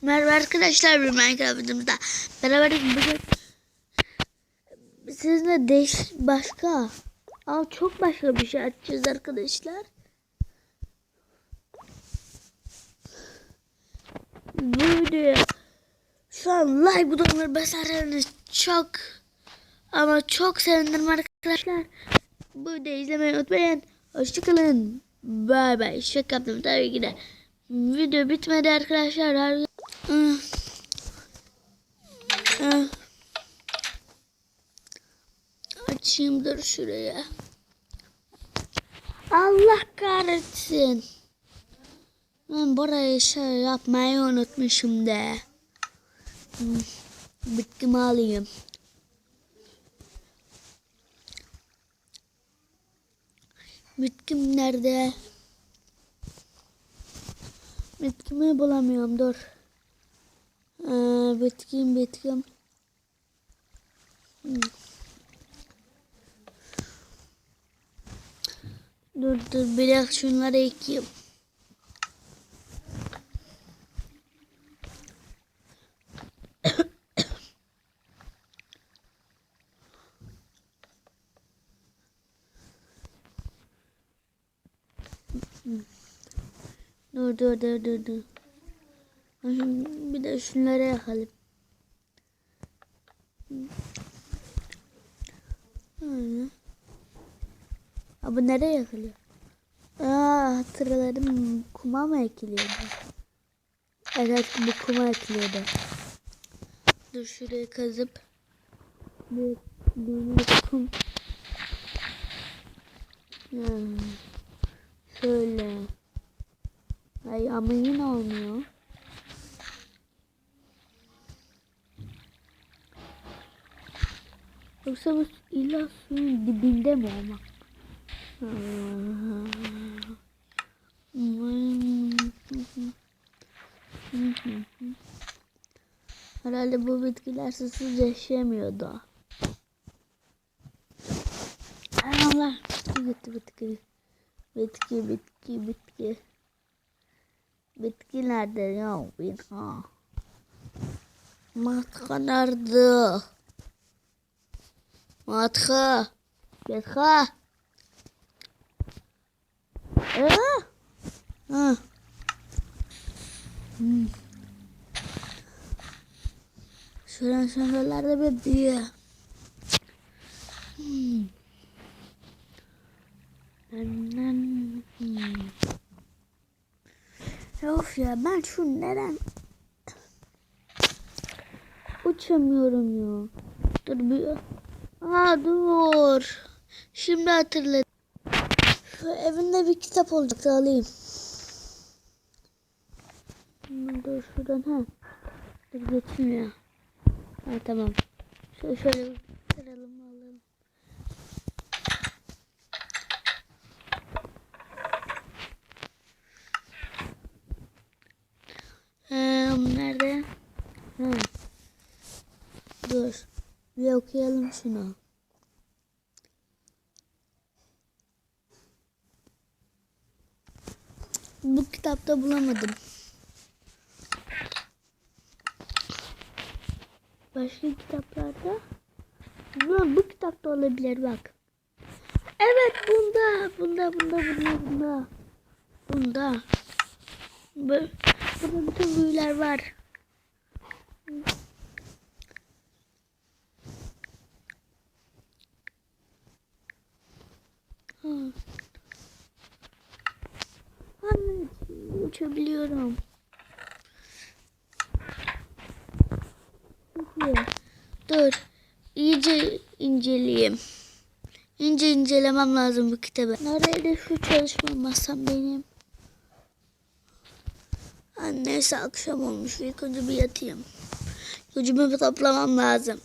Merhaba arkadaşlar, bir Minecraft videomuzda beraberiz. Bugün sizinle çok başka bir şey açacağız arkadaşlar. Bu videoya şu an like butonuna basarsanız çok sevinirim arkadaşlar. Bu videoyu izlemeyi unutmayın. Hoşçakalın. Bay bay. Şaka yaptım tabii ki de. Video bitmedi arkadaşlar. Açayım dur şuraya. Allah kahretsin. Ben burayı şey yapmayı unutmuşum de. Bitkimi alayım. Bitkim nerede? Bitkimi bulamıyorum, dur. Bitkim. Dur biraz şunları ekeyim. Dur. Bir de şunları yakalım. Bu nereye yakılıyor? Hatırladım. Kuma mı ekiliyordu? Evet, bu kuma ekiliyordu. Dur şuraya kazıp bir kum. Şöyle. Ay ama yine olmuyor. Yoksa bu illa suyun dibinde mi olmak? Herhalde bu bitkiler susuz yaşayamıyordu. Allah, bitki. Bitki nerede ya? Matka nerede? Matka. Şuralarda bir büyü. Of ya, ben şu neden uçamıyorum ya. Dur. Şimdi hatırladım. Şu evinde bir kitap olacaktı, alayım. Dur şuradan Dur geçmiyor. Tamam. Şöyle kıralım, alalım. Nerede? Dur. Bir okuyalım şunu. Bu kitapta bulamadım. Başka kitaplarda? Bu kitapta olabilir, bak. Evet, bunda. Burada bütün büyüler var. Uçabiliyorum. Dur. İyice inceleyeyim. İncelemem lazım bu kitabı. Nerede şu çalışma masam benim? Neyse, akşam olmuş. İlk önce bir yatayım. Gücümü toplamam lazım.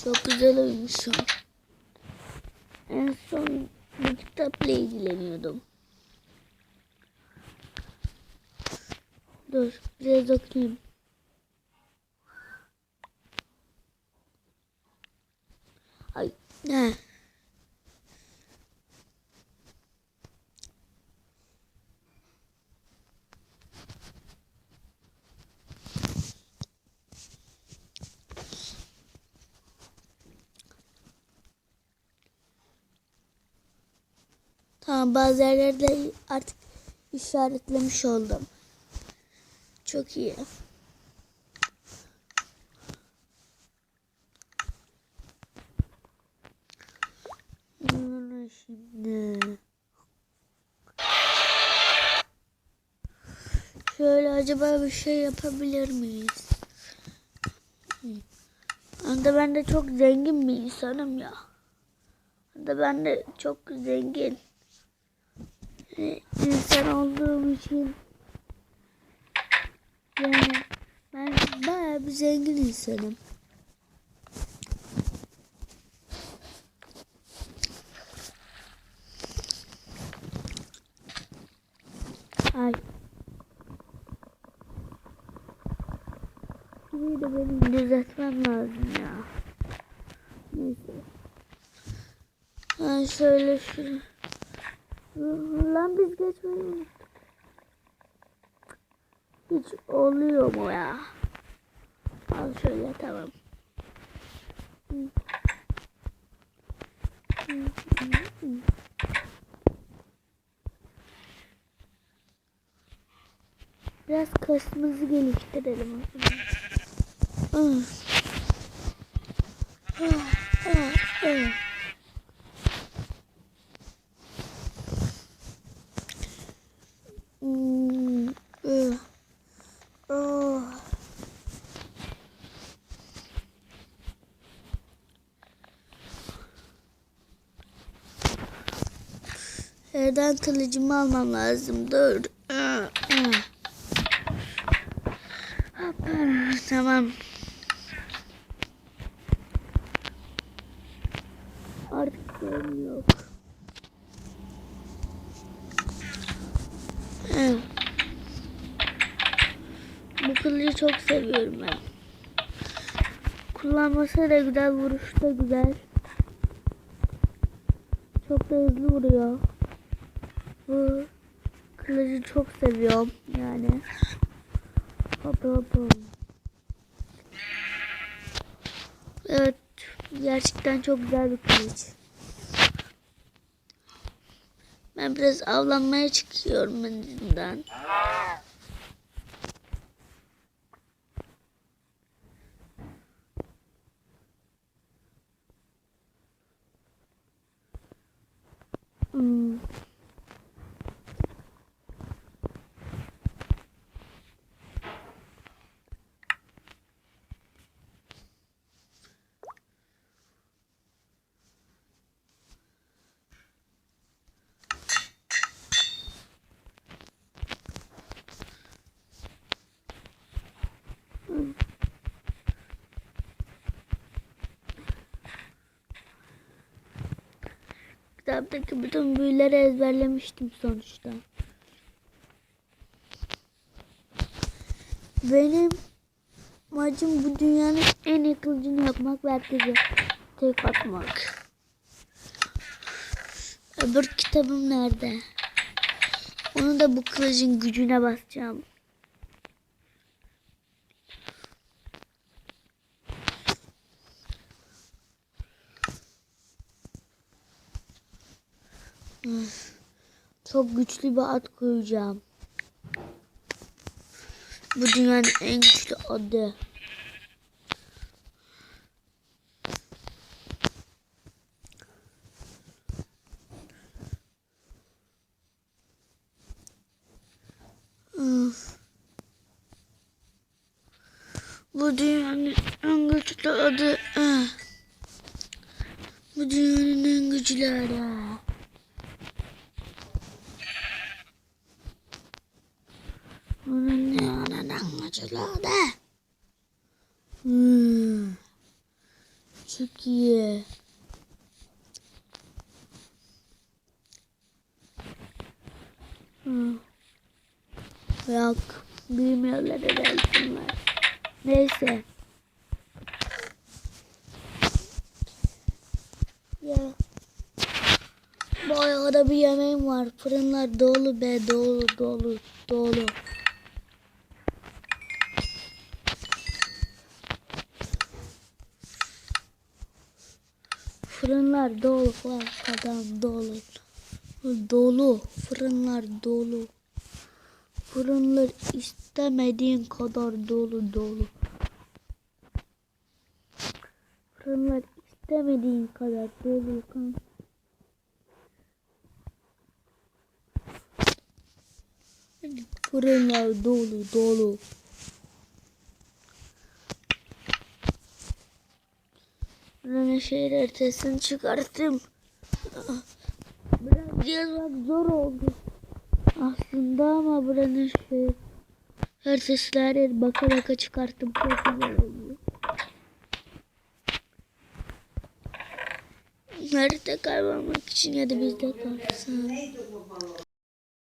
Çok güzel uyumuşum. En son bu kitapla ilgileniyordum. Dur biraz okuyayım. Ay. Ne? Tamam, bazı yerlerde artık işaretlemiş oldum. Çok iyi. Şimdi şöyle acaba bir şey yapabilir miyiz? Anda ben de çok zengin bir insanım ya. Anda ben de çok zengin insan olduğum için yani ben bayağı bir zengin insanım. Ay. Burayı da benim düzeltmem lazım ya. Neyse. Ben şöyle şu. Lan biz geçmeyi hiç oluyor mu ya? Al şöyle, tamam. Biraz kasımızı geliştirelim. Yerden kılıcımı almam lazım. Dur. Tamam. Artık sorun yok. Bu kılıcı çok seviyorum ben. Kullanması da güzel, vuruşu da güzel. Çok da hızlı vuruyor. Bu kılıcı çok seviyorum yani. Hop hop hop. Evet, gerçekten çok güzel bir kılıç. Ben biraz avlanmaya çıkıyorum benimden. Kitaptaki bütün büyüleri ezberlemiştim sonuçta. Benim amacım bu dünyanın en iyi kılıcını yapmak ve herkese tek atmak. Öbür kitabım nerede? Onu da bu kılıcın gücüne basacağım. Çok güçlü bir at koyacağım. Bu dünyanın en güçlü adı. Bu dünyanın en güçlü adı. Bu dünyanın en güçlü adı. Bunun dünyanın en güçlü adı. Çok iyi. Yok. Bilmiyorlar herhalde bunlar. Neyse. Ya. Bayağı da bir yemeğim var. Fırınlar dolu be, dolu dolu dolu. Fırınlar dolu kadar dolu. Dolu. Fırınlar dolu. Fırınlar istemediğin kadar dolu dolu. Fırınlar istemediğin kadar dolu kan. Fırınlar dolu dolu. Buranın şehir haritasını çıkarttım. Biraz yazmak zor oldu. Aslında ama buranın şehir haritasını baka baka çıkarttım. Çok güzel oluyor. Harita kaybolmak için ya da bizde kalsın.